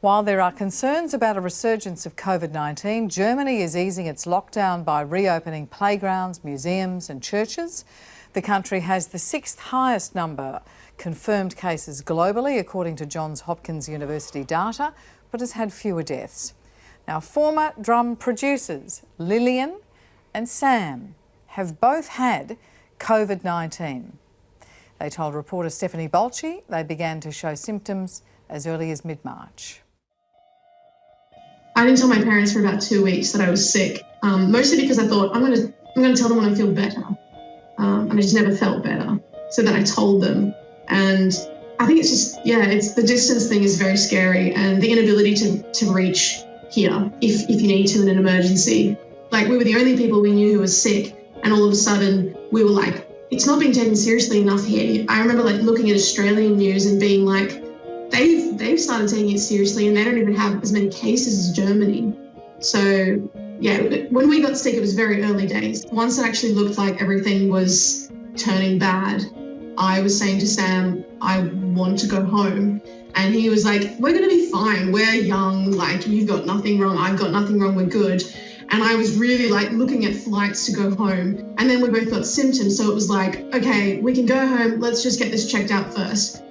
While there are concerns about a resurgence of COVID-19, Germany is easing its lockdown by reopening playgrounds, museums and churches. The country has the 6th highest number confirmed cases globally, according to Johns Hopkins University data, but has had fewer deaths. Now, former Drum producers Lillian and Sam have both had COVID-19. They told reporter Stephanie Bolci they began to show symptoms as early as mid-March. I didn't tell my parents for about 2 weeks that I was sick, mostly because I thought I'm going to tell them when I feel better, and I just never felt better. So then I told them, and I think it's just, it's the distance thing is very scary, and the inability to reach here if you need to in an emergency. Like, we were the only people we knew who was sick, and all of a sudden we were like, it's not being taken seriously enough here. I remember looking at Australian news and being like, they've started taking it seriously and they don't even have as many cases as Germany. So when we got sick, it was very early days. Once it actually looked like everything was turning bad, I was saying to Sam, I want to go home. And he was like, we're going to be fine. We're young. You've got nothing wrong. I've got nothing wrong. We're good. And I was really looking at flights to go home. And then we both got symptoms. So it was like, okay, we can go home. Let's just get this checked out first.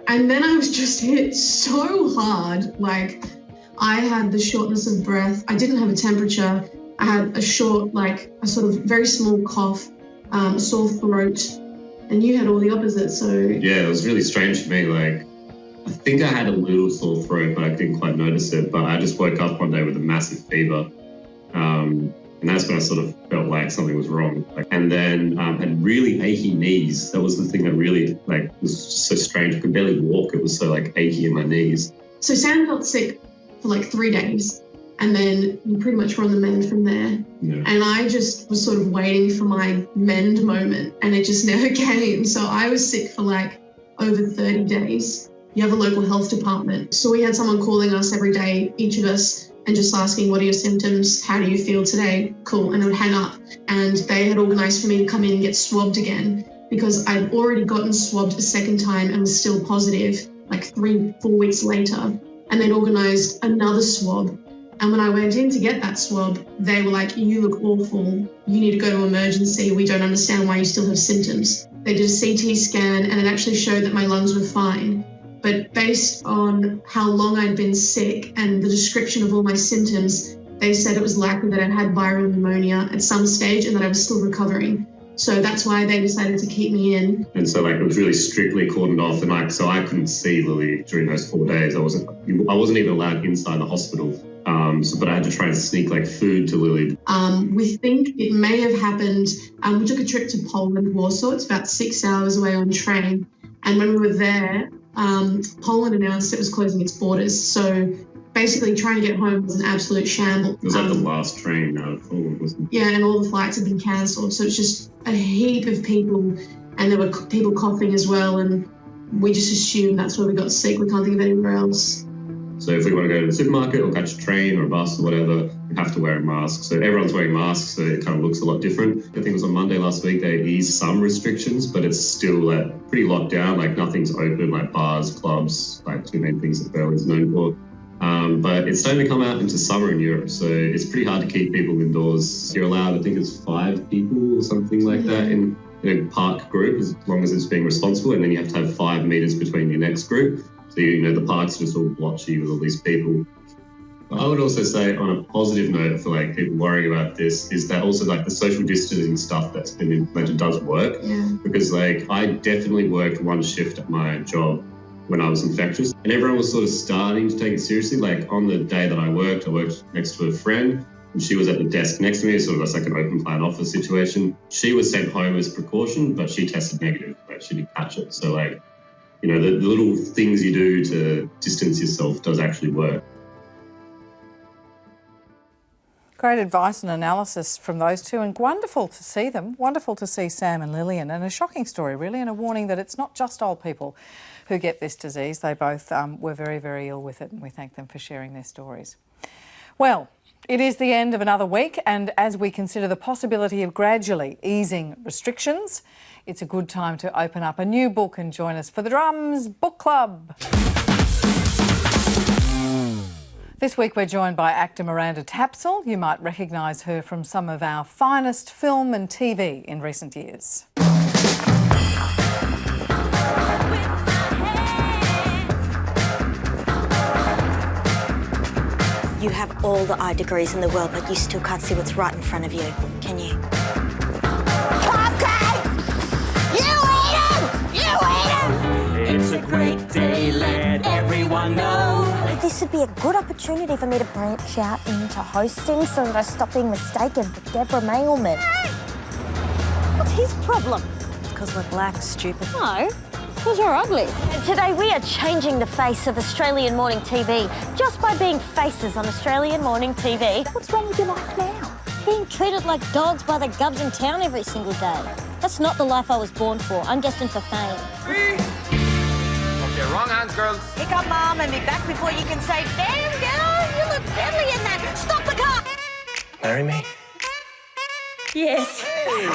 And then I was just hit so hard. I had the shortness of breath. I didn't have a temperature. I had a sort of very small cough, a sore throat. And you had all the opposite. So yeah, it was really strange for me. I think I had a little sore throat, but I didn't quite notice it. But I just woke up one day with a massive fever. And that's when I sort of felt like something was wrong. And then had really achy knees. That was the thing that really was so strange. I could barely walk. It was so achy in my knees. So Sam felt sick for 3 days. And then you pretty much were on the mend from there. Yeah. And I just was sort of waiting for my mend moment, and it just never came. So I was sick for over 30 days. You have a local health department. So we had someone calling us every day, each of us, and just asking, what are your symptoms? How do you feel today? Cool. And I would hang up. And they had organised for me to come in and get swabbed again, because I'd already gotten swabbed a second time and was still positive 3-4 weeks later. And they'd organised another swab. And when I went in to get that swab, they were like, you look awful. You need to go to emergency. We don't understand why you still have symptoms. They did a CT scan and it actually showed that my lungs were fine. But based on how long I'd been sick and the description of all my symptoms, they said it was likely that I'd had viral pneumonia at some stage and that I was still recovering. So that's why they decided to keep me in. And so it was really strictly cordoned off, and so I couldn't see Lily during those 4 days. I wasn't even allowed inside the hospital. But I had to try and sneak food to Lily. We think it may have happened. We took a trip to Poland, Warsaw. It's about 6 hours away on train. And when we were there, Poland announced it was closing its borders. So basically trying to get home was an absolute shambles. It was the last train out of Poland, wasn't it? Yeah, and all the flights had been cancelled. So it's just a heap of people, and there were people coughing as well. And we just assume that's where we got sick. We can't think of anywhere else. So if we want to go to the supermarket or catch a train or a bus or whatever, we have to wear a mask. So everyone's wearing masks, so it kind of looks a lot different. I think it was on Monday last week, they eased some restrictions, but it's still pretty locked down. Like nothing's open, like bars, clubs, like two main things that Berlin's known for. But it's starting to come out into summer in Europe, so it's pretty hard to keep people indoors. You're allowed, I think it's 5 people or something like that in a park group, as long as it's being responsible, and then you have to have 5 metres between your next group. So, the park's just all blotchy with all these people. But I would also say, on a positive note for people worrying about this, is that also the social distancing stuff that's been implemented does work. Yeah. Because I definitely worked one shift at my job when I was infectious, and everyone was sort of starting to take it seriously. On the day that I worked next to a friend, and she was at the desk next to me, sort of like an open plan office situation. She was sent home as precaution, but she tested negative. She didn't catch it. So the little things you do to distance yourself does actually work. Great advice and analysis from those two, and wonderful to see them. Wonderful to see Sam and Lillian, and a shocking story really, and a warning that it's not just old people who get this disease. They both were very, very ill with it, and we thank them for sharing their stories. Well, it is the end of another week, and as we consider the possibility of gradually easing restrictions, it's a good time to open up a new book and join us for the Drums Book Club. This week we're joined by actor Miranda Tapsell. You might recognise her from some of our finest film and TV in recent years. You have all the eye degrees in the world, but you still can't see what's right in front of you, can you? Cupcakes! You eat them! You eat them! It's a great day, let everyone know. This would be a good opportunity for me to branch out into hosting so that I stop being mistaken for Deborah Mailman. Hey! What's his problem? It's because we're black, stupid. No. Because you're ugly. And today we are changing the face of Australian morning TV just by being faces on Australian morning TV. What's wrong with your life now? Being treated like dogs by the gubs in town every single day. That's not the life I was born for. I'm destined for fame. Okay, wrong hands, girls. Pick up Mum and be back before you can say, damn, girl, you look deadly in that. Stop the car. Marry me? Yes. Hey.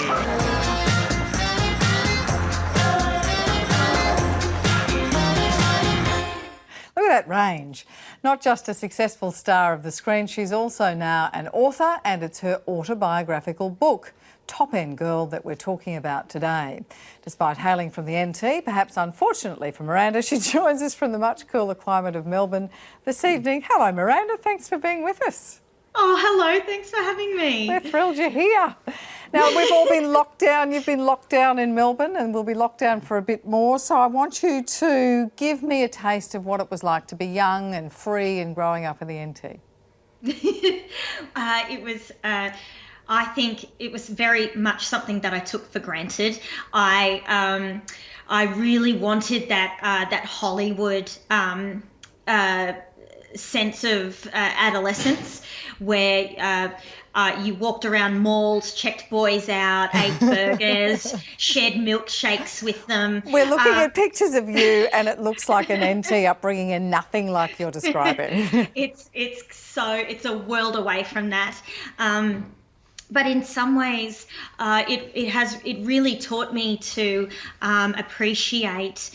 Look at that range. Not just a successful star of the screen, she's also now an author, and it's her autobiographical book, Top End Girl, that we're talking about today. Despite hailing from the NT, perhaps unfortunately for Miranda, she joins us from the much cooler climate of Melbourne this evening. Hello, Miranda. Thanks for being with us. Oh, hello. Thanks for having me. We're thrilled you're here. Now, we've all been locked down. You've been locked down in Melbourne, and we'll be locked down for a bit more. So I want you to give me a taste of what it was like to be young and free and growing up in the NT. I think it was very much something that I took for granted. I really wanted that Hollywood sense of adolescence, where you walked around malls, checked boys out, ate burgers, shared milkshakes with them. We're looking at pictures of you, and it looks like an NT upbringing and nothing like you're describing. It's a world away from that. But in some ways, it really taught me to appreciate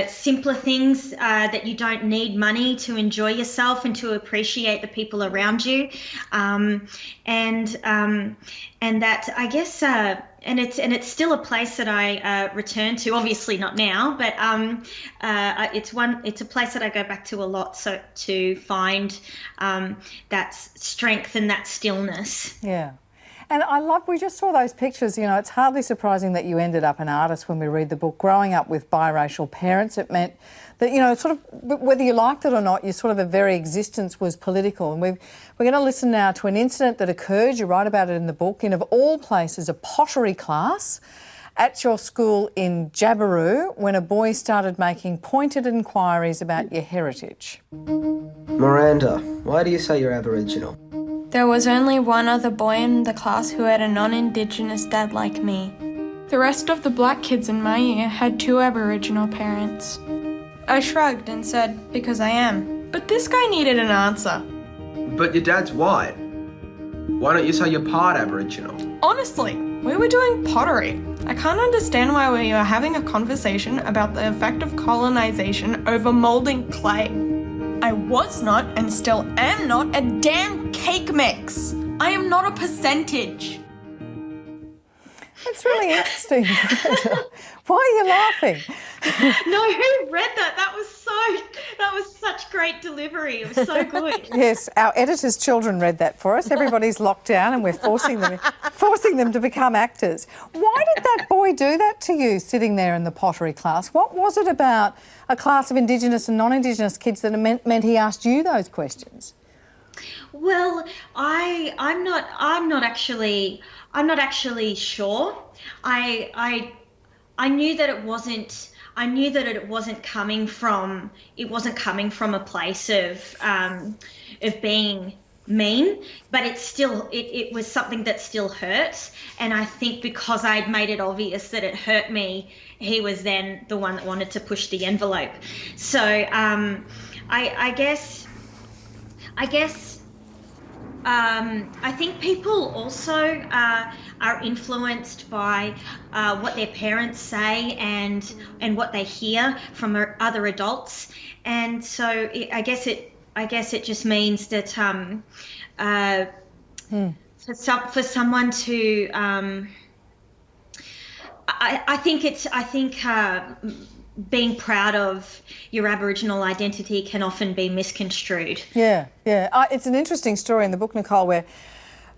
simpler things, that you don't need money to enjoy yourself and to appreciate the people around you, and that I guess and it's still a place that I return to. Obviously not now, but it's a place that I go back to a lot, so to find that strength and that stillness. Yeah. And we just saw those pictures. It's hardly surprising that you ended up an artist when we read the book. Growing up with biracial parents, it meant that, sort of, whether you liked it or not, your sort of a very existence was political. And we're going to listen now to an incident that occurred. You write about it in the book, in, of all places, a pottery class at your school in Jabiru, when a boy started making pointed inquiries about your heritage. Miranda, why do you say you're Aboriginal? There was only one other boy in the class who had a non-Indigenous dad like me. The rest of the black kids in my year had 2 Aboriginal parents. I shrugged and said, because I am. But this guy needed an answer. But your dad's white. Why don't you say you're part Aboriginal? Honestly, we were doing pottery. I can't understand why we were having a conversation about the effect of colonisation over moulding clay. I was not, and still am not, a damn cake mix. I am not a percentage. That's really interesting. Why are you laughing? No, who read that? That was such great delivery. It was so good. Yes, our editor's children read that for us. Everybody's locked down and we're forcing them to become actors. Why did that boy do that to you, sitting there in the pottery class? What was it about a class of Indigenous and non-Indigenous kids that meant he asked you those questions? Well, I'm not actually sure. I knew that it wasn't. I knew that it wasn't coming from. It wasn't coming from a place of being mean, but it was something that still hurt. And I think because I'd made it obvious that it hurt me, he was then the one that wanted to push the envelope. So I guess. I think people also are influenced by what their parents say and what they hear from other adults, and so I guess it just means that for someone to I think being proud of your Aboriginal identity can often be misconstrued. Yeah. It's an interesting story in the book, Nicole, where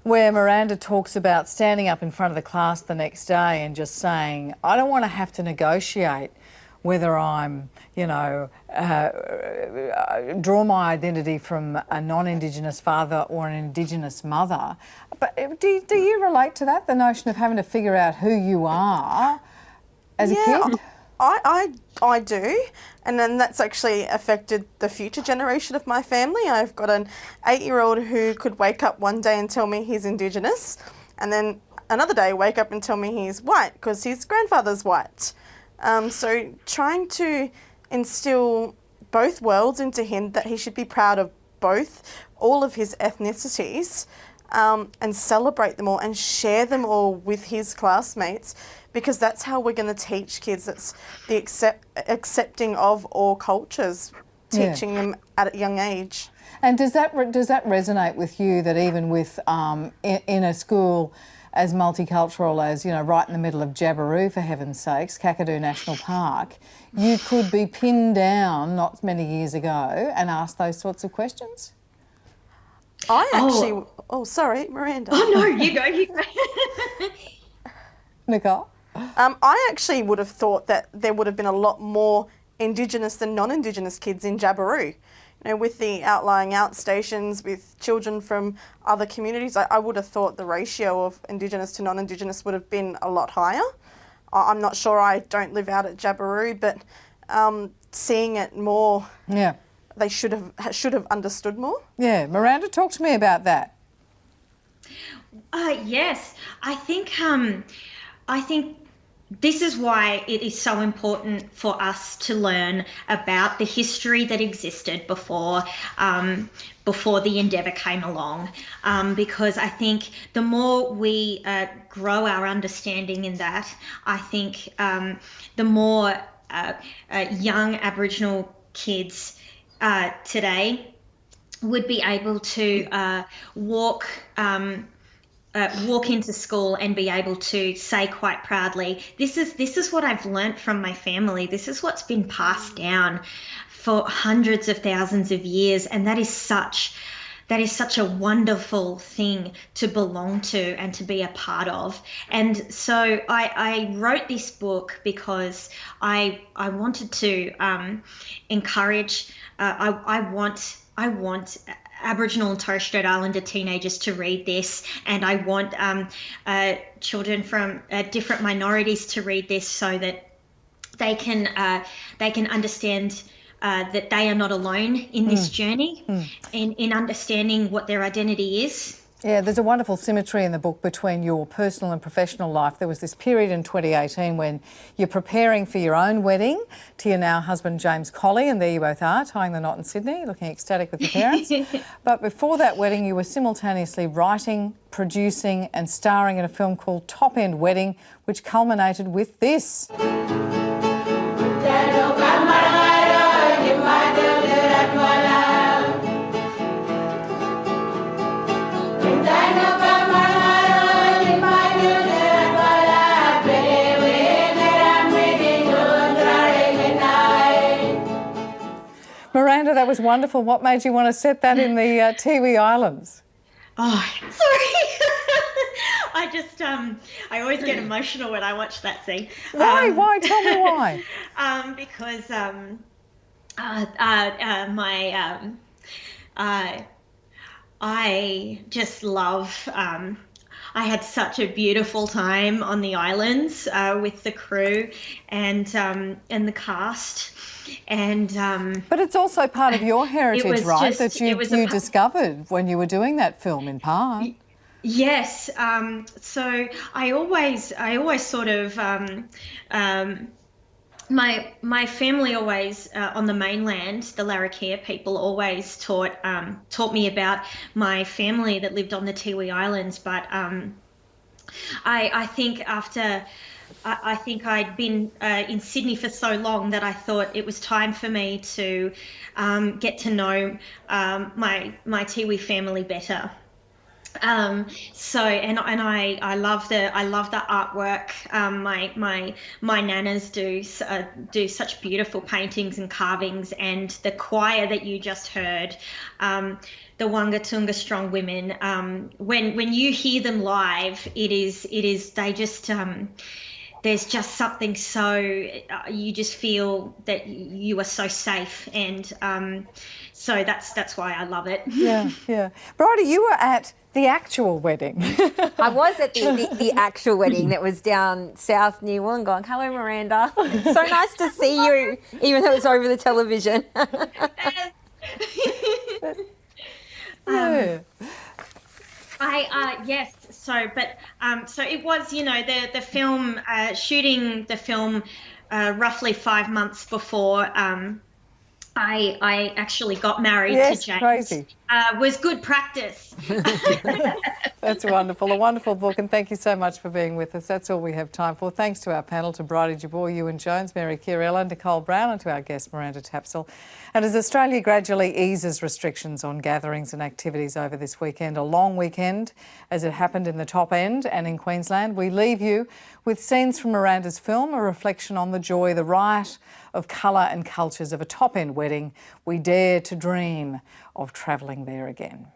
Miranda talks about standing up in front of the class the next day and just saying, I don't want to have to negotiate whether I'm, draw my identity from a non-Indigenous father or an Indigenous mother. But do you relate to that, the notion of having to figure out who you are as a kid? I do, and then that's actually affected the future generation of my family. I've got an 8-year-old who could wake up one day and tell me he's Indigenous, and then another day wake up and tell me he's white because his grandfather's white. So trying to instill both worlds into him, that he should be proud of all of his ethnicities, and celebrate them all and share them all with his classmates, because that's how we're going to teach kids. It's the accepting of all cultures, teaching them at a young age. And does that resonate with you, that even with in a school as multicultural as, right in the middle of Jabiru, for heaven's sakes, Kakadu National Park, you could be pinned down not many years ago and asked those sorts of questions? I actually... Oh, sorry, Miranda. Oh, no, you go. Nicole? I actually would have thought that there would have been a lot more Indigenous than non-Indigenous kids in Jabiru. With the outlying outstations, with children from other communities, I would have thought the ratio of Indigenous to non-Indigenous would have been a lot higher. I'm not sure, I don't live out at Jabiru, but seeing it more, they should have understood more. Yeah, Miranda, talk to me about that. Yes, I think this is why it is so important for us to learn about the history that existed before the Endeavour came along, because I think the more we grow our understanding in that, I think the more young Aboriginal kids today would be able to walk into school and be able to say quite proudly, this is what I've learnt from my family. This is what's been passed down for hundreds of thousands of years, and that is such a wonderful thing to belong to and to be a part of. And so I wrote this book because I wanted to encourage. I want Aboriginal and Torres Strait Islander teenagers to read this, and I want children from different minorities to read this, so that they can understand that they are not alone in this journey, in understanding what their identity is. Yeah, there's a wonderful symmetry in the book between your personal and professional life. There was this period in 2018 when you're preparing for your own wedding to your now husband, James Colley, and there you both are, tying the knot in Sydney, looking ecstatic with your parents. But before that wedding, you were simultaneously writing, producing and starring in a film called Top End Wedding, which culminated with this. Miranda, that was wonderful. What made you want to set that in the Tiwi Islands? Oh, sorry. I just, I always get emotional when I watch that scene. Why? Why? Tell me why. Because I just love. I had such a beautiful time on the islands with the crew and the cast. And but it's also part of your heritage, right? That you discovered when you were doing that film, in part. Yes. So I always sort of my family always on the mainland, the Larrakia people always taught me about my family that lived on the Tiwi Islands. But I think after. I think I'd been in Sydney for so long that I thought it was time for me to get to know my Tiwi family better. I love the artwork. My nanas do such beautiful paintings and carvings, and the choir that you just heard. The Wangatunga Strong Women. When you hear them live, they just. There's just something so you just feel that you are so safe, and so that's why I love it. Yeah, yeah. Bridie, you were at the actual wedding. I was at the actual wedding that was down south near Wollongong. Hello, Miranda. It's so nice to see you, even though it's over the television. Yeah. Yes. So it was, the film, shooting the film roughly 5 months before I actually got married to James. Crazy. Was good practice. That's wonderful. A wonderful book, and thank you so much for being with us. That's all we have time for. Thanks to our panel, to Bridie Jabor, Ewan Jones, Mary Chiarella, Nicole Brown, and to our guest, Miranda Tapsell. And as Australia gradually eases restrictions on gatherings and activities over this weekend, a long weekend, as it happened in the Top End and in Queensland, we leave you with scenes from Miranda's film, a reflection on the joy, the riot of colour and cultures of a top-end wedding. We dare to dream of travelling there again.